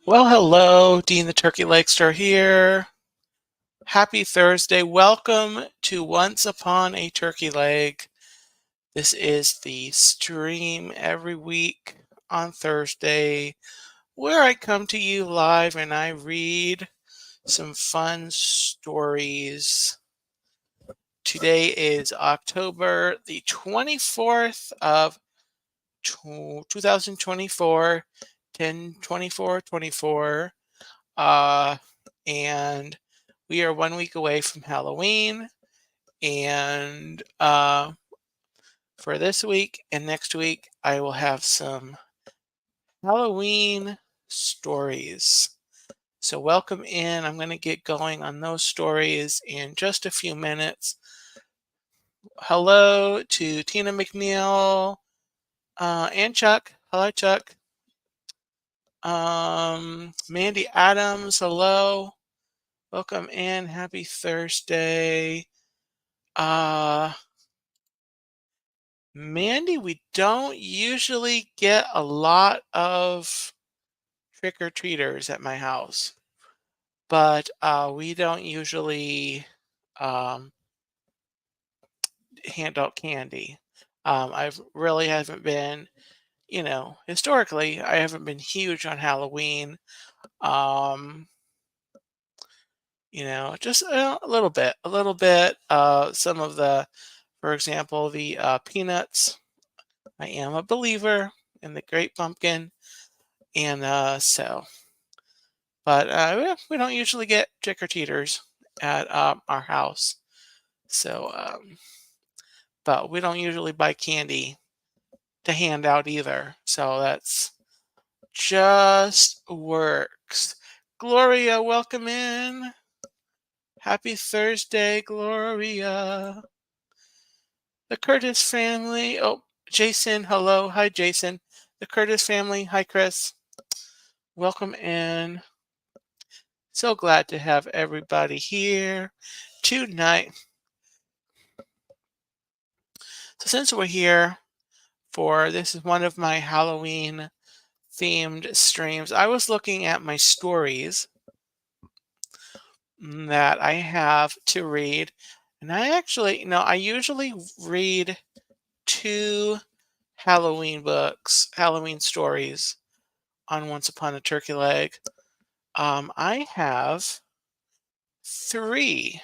Well, hello, Dean the Turkey Legster here. Happy Thursday. Welcome to Once Upon a Turkey Leg. This is the stream every week on Thursday where I come to you live and I read some fun stories. Today is October the 24th of 2024, 10/24/24. Uh, and we are 1 week away from Halloween. And for this week and next week, I will have some Halloween stories. So, welcome in. I'm going to get going on those stories in just a few minutes. Hello to Tina McNeil and Chuck. Hello, Chuck. Mandy Adams. Hello. Welcome in. Happy Thursday. Uh, Mandy, we don't usually get a lot of trick-or-treaters at my house, but we don't usually um, hand out candy. I've really haven't been, historically, I haven't been huge on Halloween. Um, just a little bit, a little bit. Some of the, for example, the peanuts. I am a believer in the Great Pumpkin, and but we don't usually get trick-or-treaters at our house. So, but we don't usually buy candy to hand out either. So that's just works. Gloria, welcome in. Happy Thursday, Gloria. The Curtis family. Oh, Jason, hello. Hi, Jason. The Curtis family. Hi, Chris. Welcome in. So glad to have everybody here tonight. So since we're here this is one of my Halloween themed streams, I was looking at my stories that I have to read. And I actually, I usually read 2 Halloween books, Halloween stories on Once Upon a Turkey Leg. I have 3.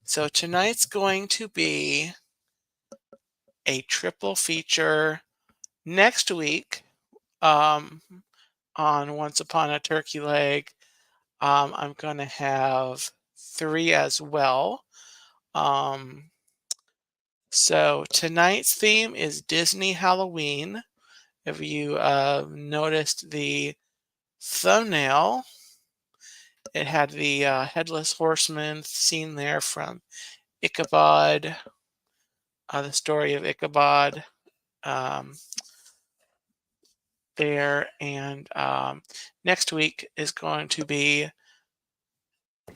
So tonight's going to be a triple feature. Next week, on Once Upon a Turkey Leg, I'm going to have 3 as well. So tonight's theme is Disney Halloween. If you noticed the thumbnail, it had the Headless Horseman scene there from Ichabod, the story of Ichabod there. And next week is going to be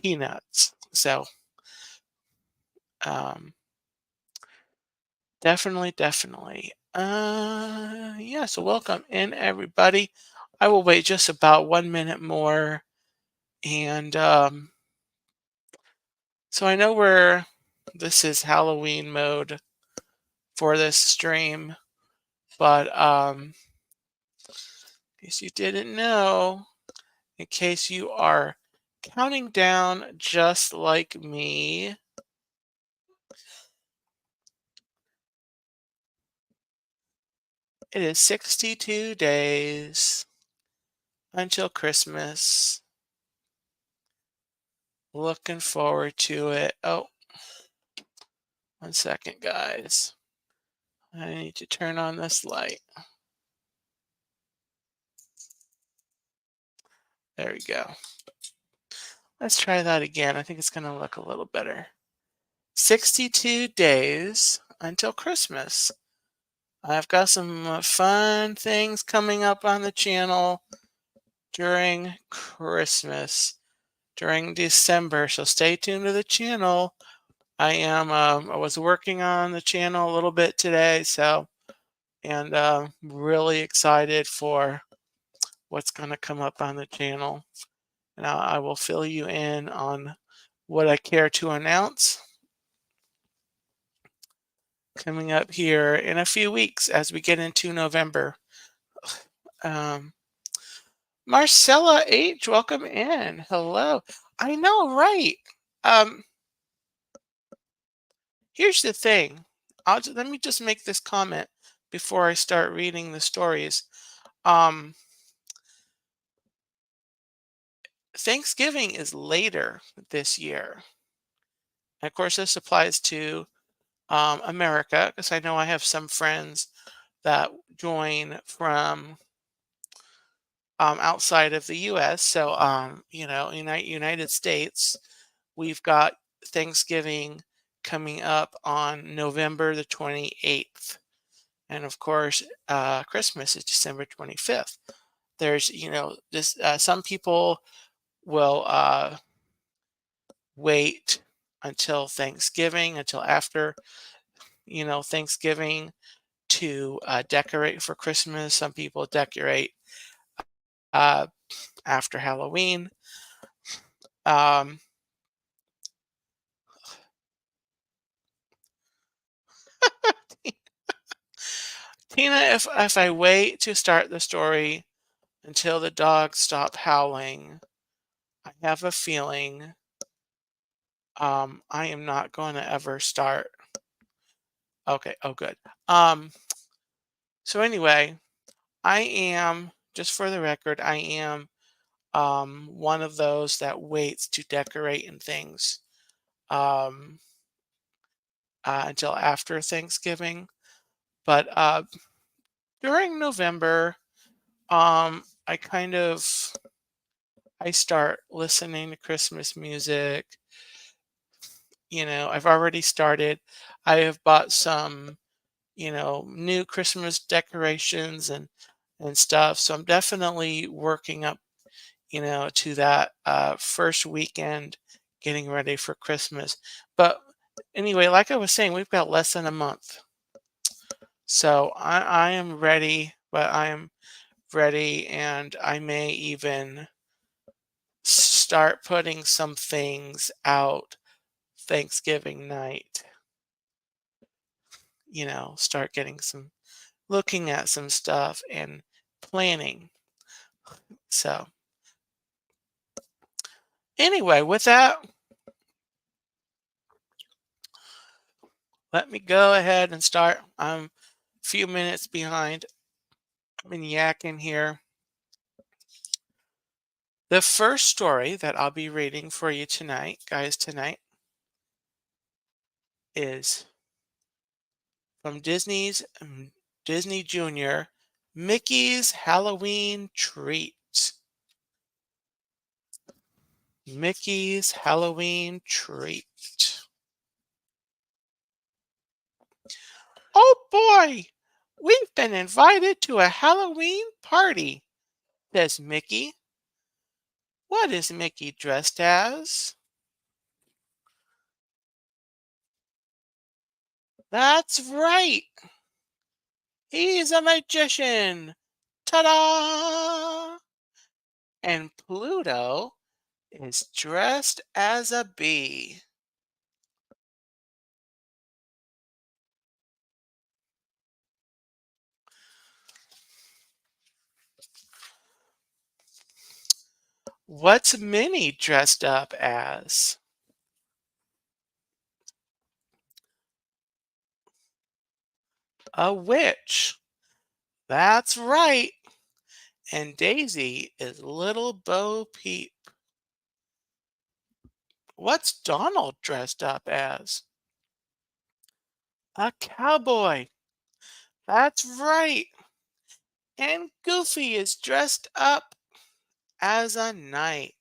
Peanuts. So definitely, definitely. Yeah, so welcome in, everybody. I will wait just about 1 minute more. And so I know this is Halloween mode for this stream, but in case you didn't know, in case you are counting down just like me, it is 62 days until Christmas. Looking forward to it. Oh, 1 second, guys. I need to turn on this light. There we go. Let's try that again. I think it's going to look a little better. 62 days until Christmas. I've got some fun things coming up on the channel during Christmas, during December. So stay tuned to the channel. I was working on the channel a little bit today, and really excited for what's going to come up on the channel. And I will fill you in on what I care to announce coming up here in a few weeks as we get into November. Um, Marcella H, welcome in. Hello. I know, right? Um, Here's the thing. Let me just make this comment before I start reading the stories. Um, Thanksgiving is later this year. And of course, this applies to America because I know I have some friends that join from outside of the U.S. So, United States, we've got Thanksgiving coming up on November the 28th. And of course, Christmas is December 25th. There's, this, some people will wait until Thanksgiving, until after, Thanksgiving to decorate for Christmas. Some people decorate uh, after Halloween. Um, Tina, if I wait to start the story until the dogs stop howling, I have a feeling I am not going to ever start. Okay, oh good. Um, so anyway, I am, just for the record, I am one of those that waits to decorate and things um, until after Thanksgiving. But during November, I kind of I start listening to Christmas music. I've already started. I have bought some, new Christmas decorations and stuff. So I'm definitely working up, to that first weekend, getting ready for Christmas. But anyway, like I was saying, we've got less than a month. So I am ready, but I am ready, and I may even start putting some things out Thanksgiving night. Start getting looking at some stuff and planning. So, anyway, with that, let me go ahead and start. I'm a few minutes behind. I've been yakking here. The first story that I'll be reading for you tonight, guys, is from Disney Junior, Mickey's Halloween Treat. Mickey's Halloween Treat. Oh boy, we've been invited to a Halloween party, says Mickey. What is Mickey dressed as? That's right, he's a magician. Ta-da! And Pluto is dressed as a bee. What's Minnie dressed up as? A witch. That's right. And Daisy is Little Bo Peep. What's Donald dressed up as? A cowboy. That's right. And Goofy is dressed up as a knight.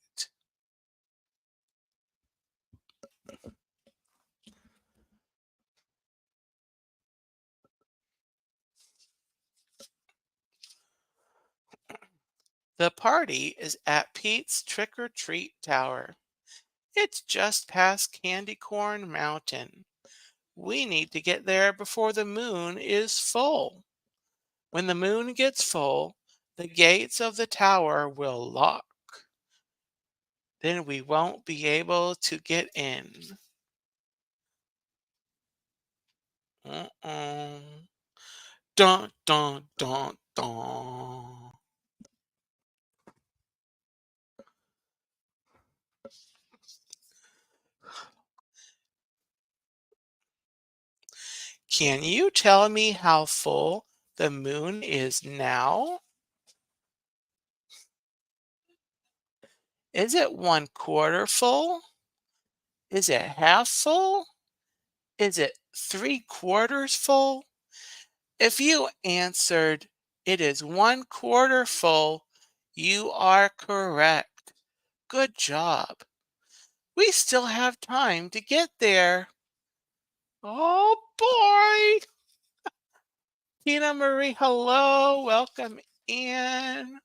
The party is at Pete's Trick or Treat Tower. It's just past Candy Corn Mountain. We need to get there before the moon is full. When the moon gets full, The gates of the tower will lock. Then we won't be able to get in. Uh-uh. Dun, dun, dun, dun. Can you tell me how full the moon is now? Is it 1/4 full? Is it half full? Is it 3/4 full? If you answered it is 1/4 full, you are correct. Good job. We still have time to get there. Oh boy! Tina Marie, hello. Welcome in.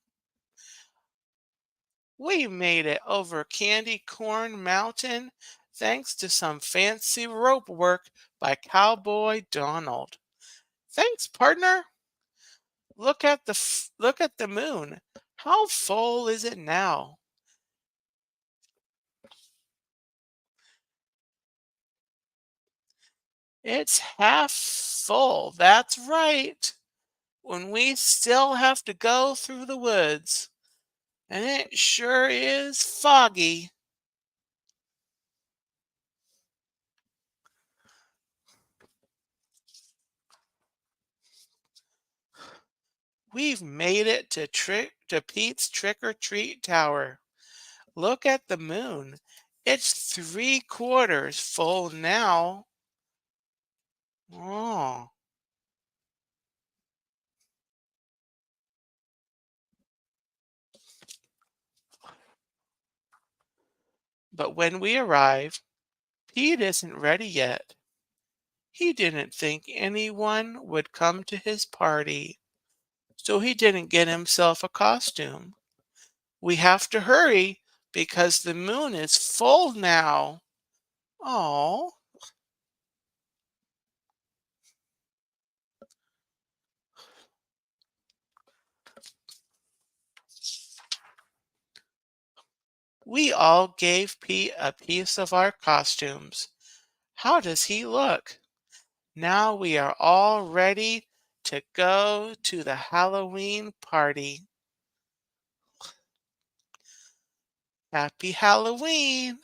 We made it over Candy Corn Mountain thanks to some fancy rope work by Cowboy Donald. Thanks, partner. Look at the moon. How full is it now? It's half full. That's right. When we still have to go through the woods. And it sure is foggy. We've made it to Pete's Trick or Treat Tower. Look at the moon. It's 3/4 full now. Oh, but when we arrive, Pete isn't ready yet. He didn't think anyone would come to his party, so he didn't get himself a costume. We have to hurry because the moon is full now. Oh, we all gave Pete a piece of our costumes. How does he look? Now we are all ready to go to the Halloween party. Happy Halloween!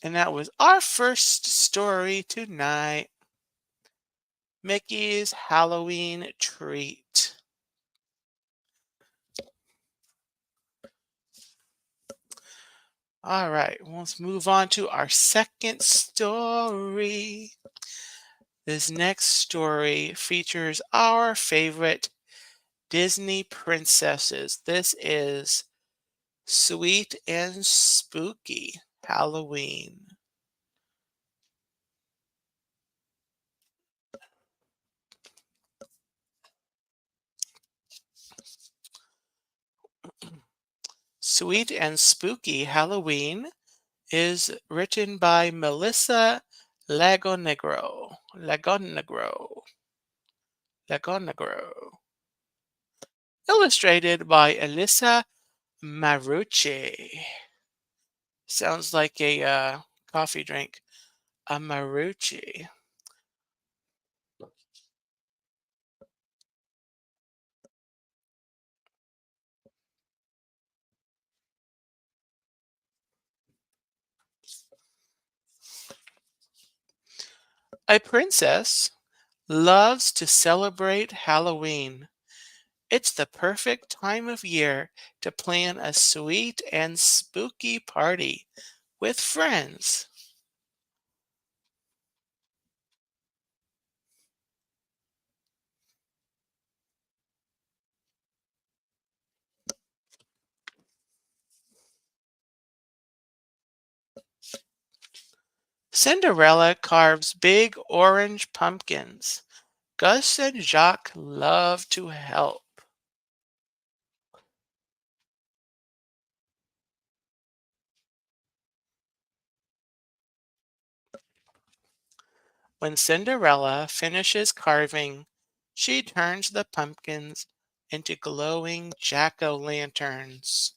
And that was our first story tonight. Mickey's Halloween treat. All right, let's move on to our second story. This next story features our favorite Disney princesses. This is Sweet and Spooky Halloween. Sweet and Spooky Halloween is written by Melissa Lagonegro. Lagonegro. Illustrated by Elisa Marucci. Sounds like a coffee drink. A Marucci. A princess loves to celebrate Halloween. It's the perfect time of year to plan a sweet and spooky party with friends. Cinderella carves big orange pumpkins. Gus and Jacques love to help. When Cinderella finishes carving, she turns the pumpkins into glowing jack-o'-lanterns.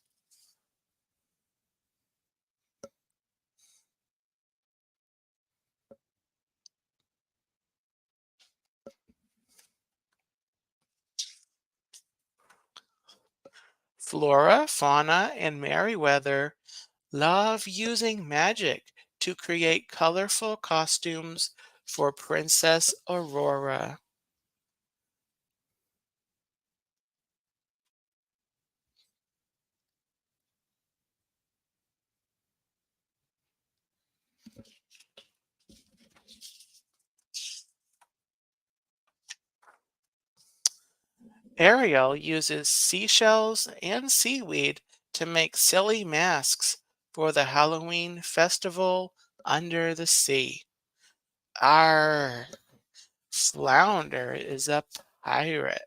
Flora, Fauna, and Merryweather love using magic to create colorful costumes for Princess Aurora. Ariel uses seashells and seaweed to make silly masks for the Halloween festival under the sea. Our Flounder is a pirate.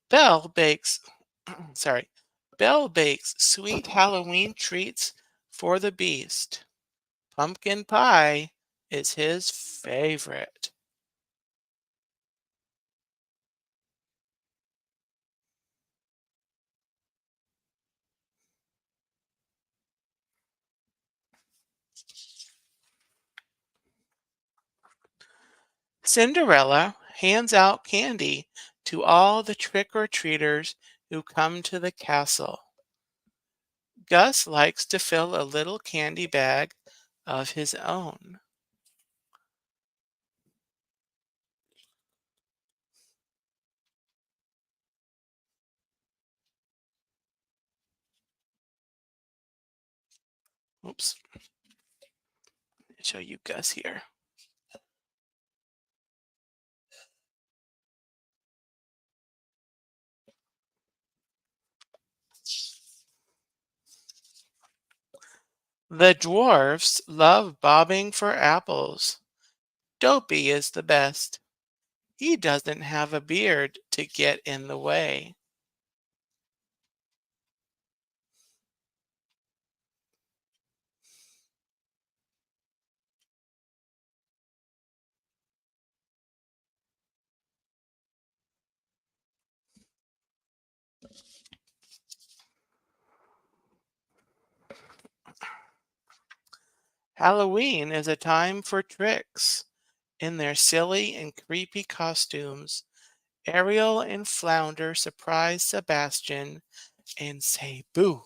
Belle bakes, sorry, Belle bakes sweet Halloween treats for the Beast. Pumpkin pie is his favorite. Cinderella hands out candy to all the trick-or-treaters who come to the castle. Gus likes to fill a little candy bag of his own. Oops, show you Gus here. The dwarfs love bobbing for apples. Dopey is the best. He doesn't have a beard to get in the way. Halloween is a time for tricks. In their silly and creepy costumes, Ariel and Flounder surprise Sebastian and say boo.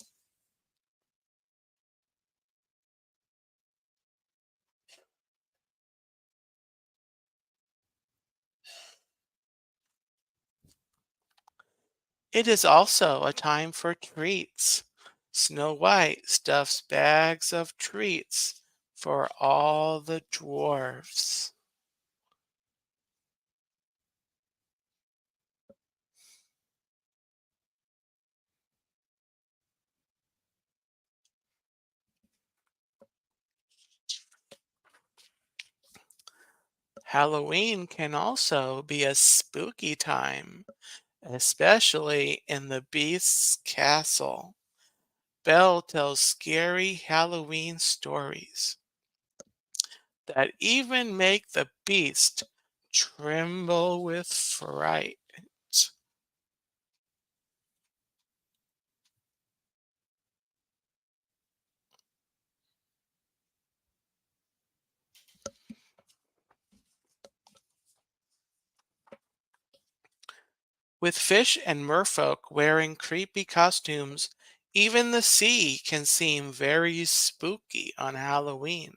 It is also a time for treats. Snow White stuffs bags of treats for all the dwarfs. Halloween can also be a spooky time, especially in the Beast's castle. Belle tells scary Halloween stories that even make the Beast tremble with fright. With fish and merfolk wearing creepy costumes, even the sea can seem very spooky on Halloween.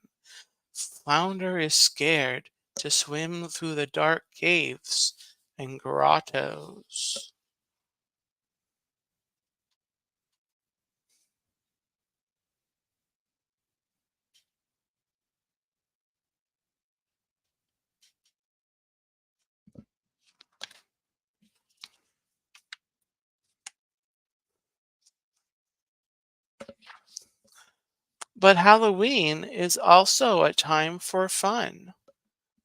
Flounder is scared to swim through the dark caves and grottos. But Halloween is also a time for fun.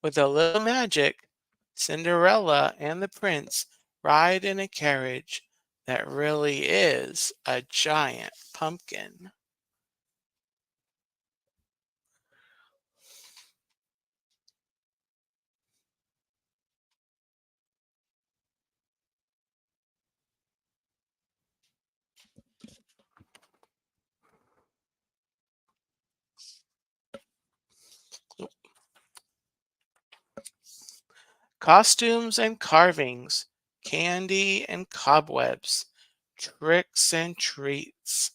With a little magic, Cinderella and the prince ride in a carriage that really is a giant pumpkin. Costumes and carvings, candy and cobwebs, tricks and treats.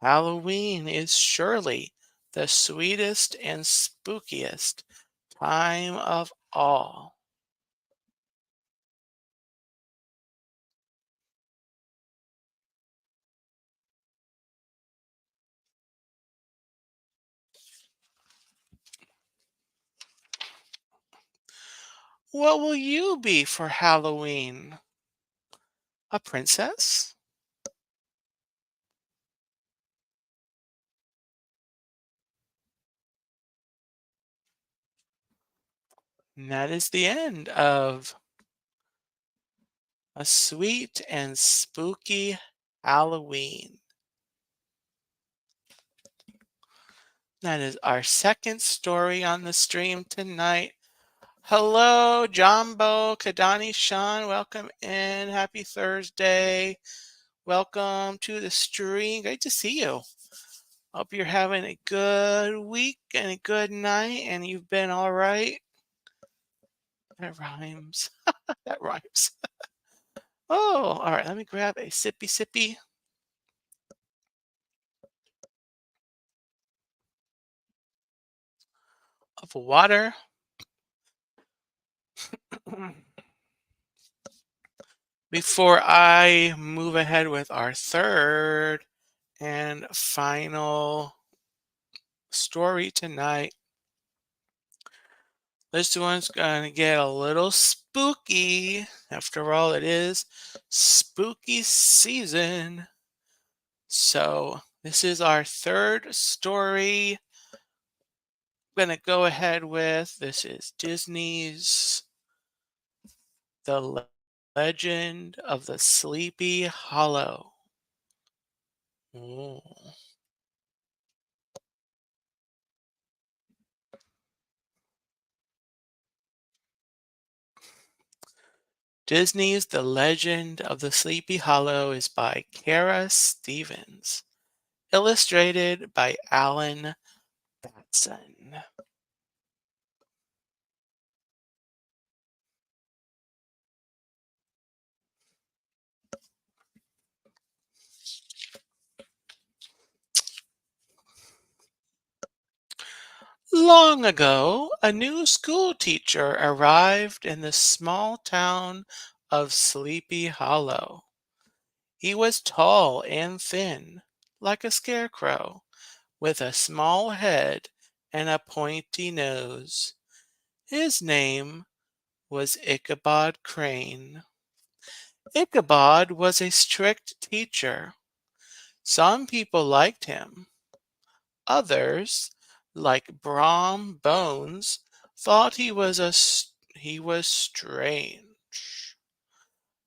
Halloween is surely the sweetest and spookiest time of all. What will you be for Halloween? A princess? And that is the end of a sweet and spooky Halloween. That is our second story on the stream tonight. Hello, Jumbo, Kadani, Sean. Welcome in. Happy Thursday. Welcome to the stream. Great to see you. Hope you're having a good week and a good night, and you've been all right. That rhymes. That rhymes. Oh, all right. Let me grab a sippy of water. Before I move ahead with our third and final story tonight, this one's going to get a little spooky. After all, it is spooky season. So, this is our third story. I'm going to go ahead with this is Disney's Legend of the Sleepy Hollow. Ooh. Disney's The Legend of the Sleepy Hollow is by Kara Stevens, illustrated by Alan Batson. Long ago, a new school teacher arrived in the small town of Sleepy Hollow. He was tall and thin, like a scarecrow, with a small head and a pointy nose. His name was Ichabod Crane. Ichabod was a strict teacher. Some people liked him. Others, like Brom Bones, thought he was strange.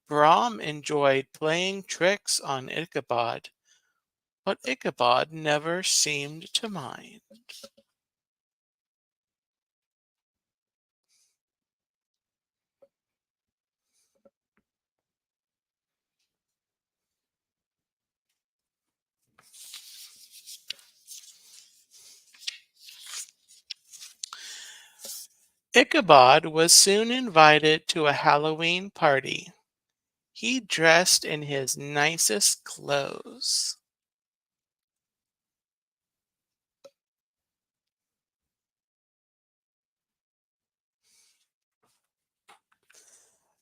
Brom enjoyed playing tricks on Ichabod, but Ichabod never seemed to mind. Ichabod was soon invited to a Halloween party. He dressed in his nicest clothes.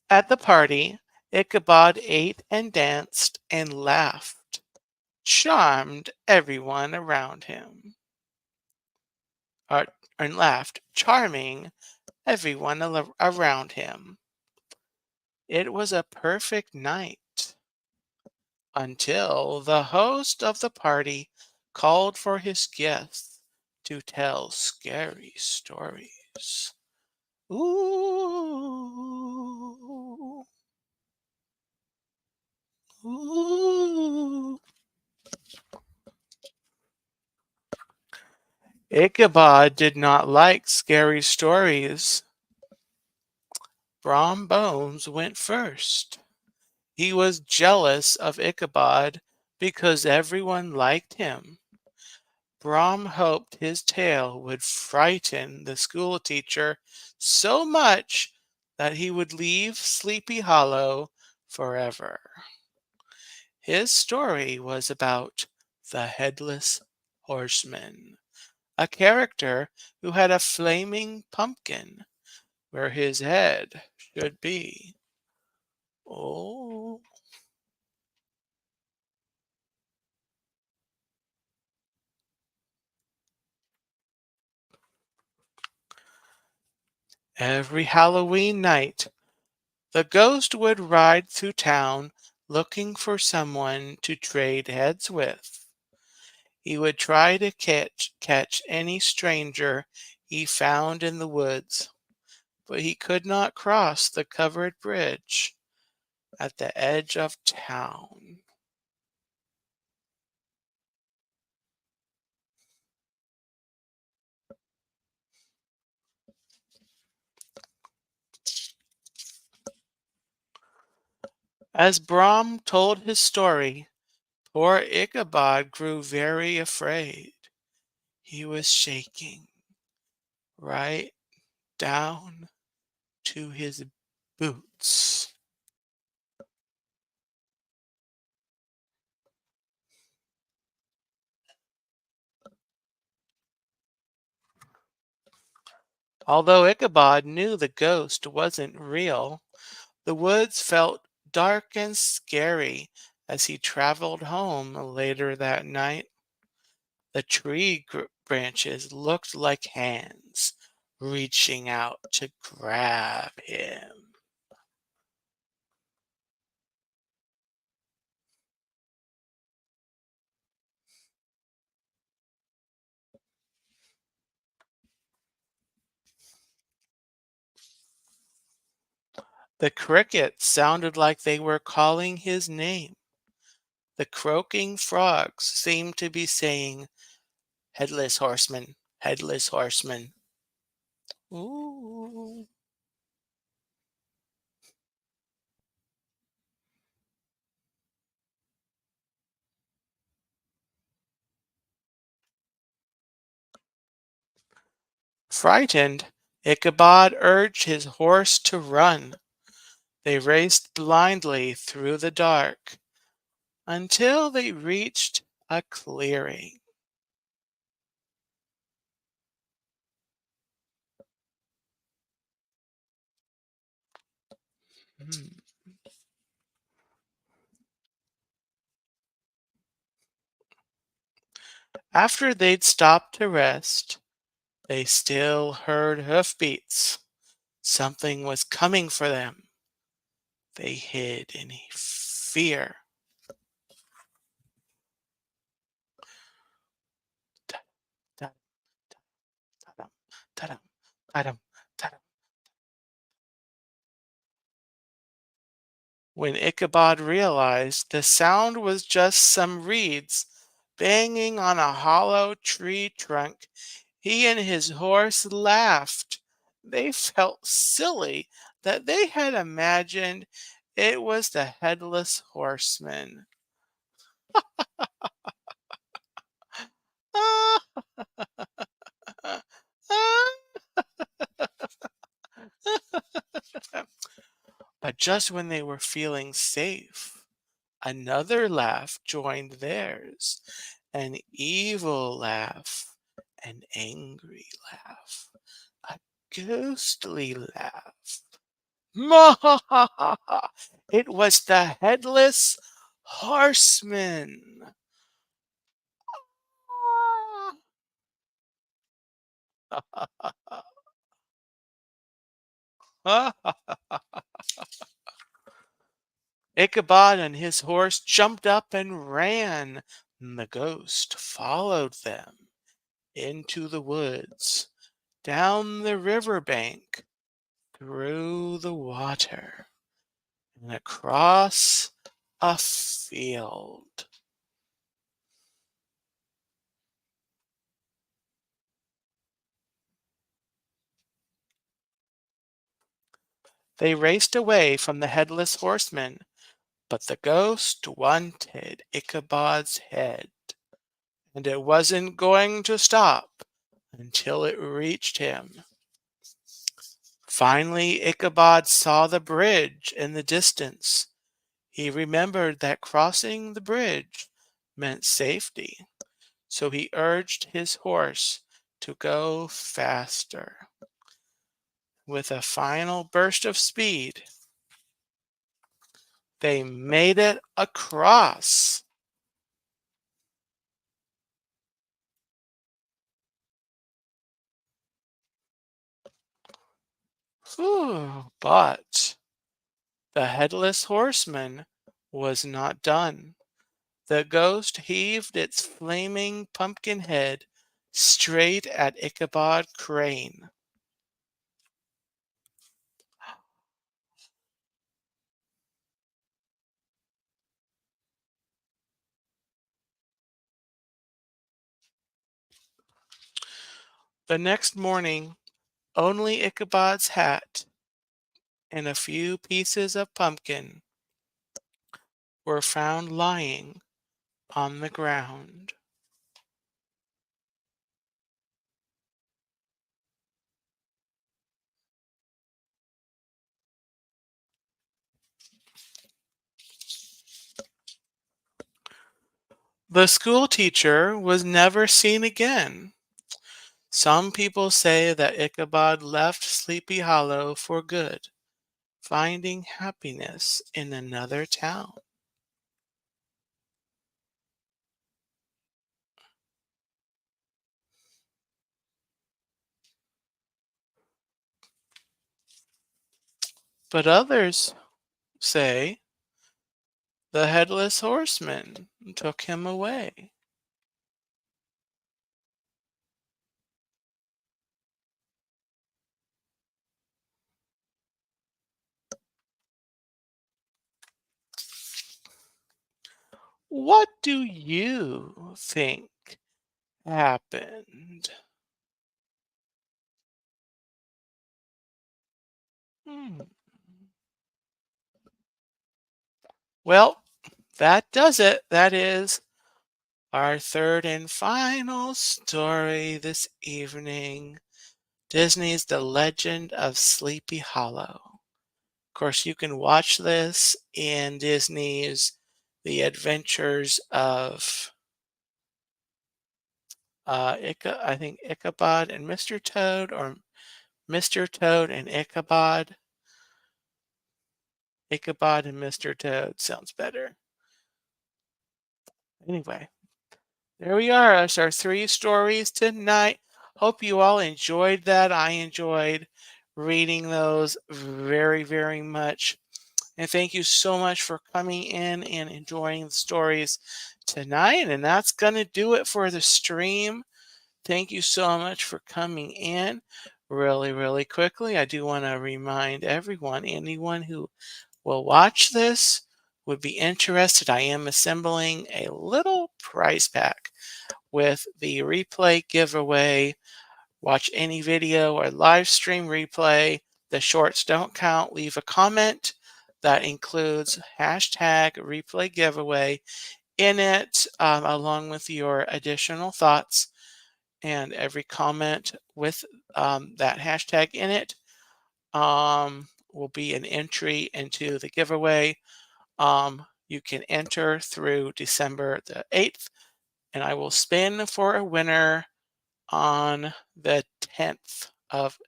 At the party, Ichabod ate and danced and laughed, charmed everyone around him, or, and laughed, charming everyone around him. It was a perfect night until the host of the party called for his guests to tell scary stories. Ooh. Ooh. Ichabod did not like scary stories. Brom Bones went first. He was jealous of Ichabod because everyone liked him. Brom hoped his tale would frighten the schoolteacher so much that he would leave Sleepy Hollow forever. His story was about the Headless Horseman, a character who had a flaming pumpkin where his head should be. Oh, every Halloween night, the ghost would ride through town looking for someone to trade heads with. He would try to catch any stranger he found in the woods, but he could not cross the covered bridge at the edge of town. As Brom told his story, poor Ichabod grew very afraid. He was shaking right down to his boots. Although Ichabod knew the ghost wasn't real, the woods felt dark and scary as he traveled home later that night. The branches looked like hands reaching out to grab him. The crickets sounded like they were calling his name. The croaking frogs seemed to be saying, Headless Horseman, Headless Horseman. Ooh. Frightened, Ichabod urged his horse to run. They raced blindly through the dark until they reached a clearing. Hmm. After they'd stopped to rest, they still heard hoofbeats. Something was coming for them. They hid in fear. Ta- ta- ta-dum, ta-dum, ta-dum, ta-dum. When Ichabod realized the sound was just some reeds banging on a hollow tree trunk, he and his horse laughed. They felt silly that they had imagined it was the headless horseman. But just when they were feeling safe, another laugh joined theirs, an evil laugh, an angry laugh, a ghostly laugh. It was the headless horseman. Ichabod and his horse jumped up and ran. The ghost followed them into the woods, down the river bank, through the water, and across a field. They raced away from the headless horseman, but the ghost wanted Ichabod's head, and it wasn't going to stop until it reached him. Finally, Ichabod saw the bridge in the distance. He remembered that crossing the bridge meant safety, so he urged his horse to go faster. With a final burst of speed, they made it across. Whew, but the headless horseman was not done. The ghost heaved its flaming pumpkin head straight at Ichabod Crane. The next morning, only Ichabod's hat and a few pieces of pumpkin were found lying on the ground. The school teacher was never seen again. Some people say that Ichabod left Sleepy Hollow for good, finding happiness in another town. But others say the headless horseman took him away. What do you think happened? Hmm. Well, that does it. That is our third and final story this evening. Disney's The Legend of Sleepy Hollow. Of course, you can watch this in Disney's The Adventures of I think Ichabod and Mr. Toad, or Mr. Toad and Ichabod. Ichabod and Mr. Toad sounds better. Anyway, there we are. That's our three stories tonight. Hope you all enjoyed that. I enjoyed reading those very, very much. And thank you so much for coming in and enjoying the stories tonight. And that's going to do it for the stream. Thank you so much for coming in. Really, really quickly, I do want to remind everyone, anyone who will watch this would be interested. I am assembling a little prize pack with the replay giveaway. Watch any video or live stream replay. The shorts don't count. Leave a comment that includes hashtag replay giveaway in it, along with your additional thoughts. And every comment with that hashtag in it will be an entry into the giveaway. You can enter through December the 8th, and I will spin for a winner on the 10th of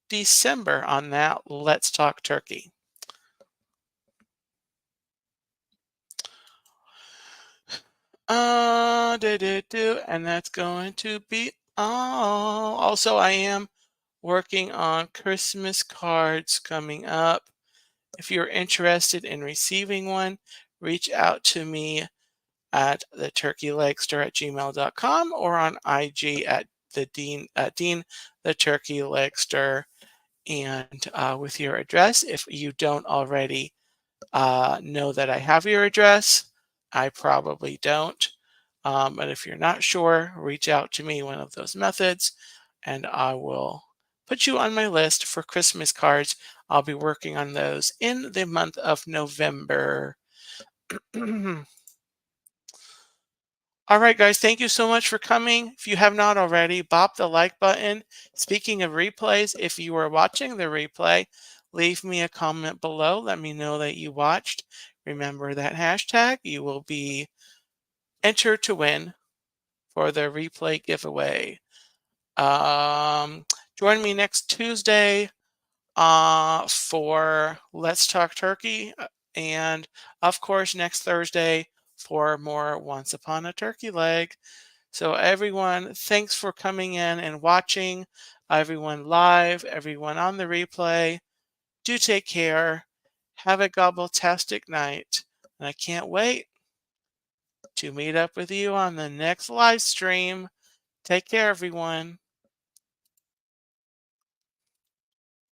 December on that Let's Talk Turkey. And that's going to be all. Also, I am working on Christmas cards coming up. If you're interested in receiving one, reach out to me at theturkeylegster@gmail.com or on IG at Dean the Turkey Legster, and with your address. If you don't already know that I have your address, I probably don't. But if you're not sure, reach out to me one of those methods, and I will put you on my list for Christmas cards. I'll be working on those in the month of November. All right, guys, thank you so much for coming. If you have not already, bop the like button. Speaking of replays, if you are watching the replay, leave me a comment below. Let me know that you watched. Remember that hashtag. You will be entered to win for the replay giveaway. Um, Join me next Tuesday for Let's Talk Turkey. And of course, next Thursday for more Once Upon a Turkey Leg. So, everyone, thanks for coming in and watching. Everyone live, everyone on the replay, do take care. Have a gobbletastic night. And I can't wait to meet up with you on the next live stream. Take care, everyone.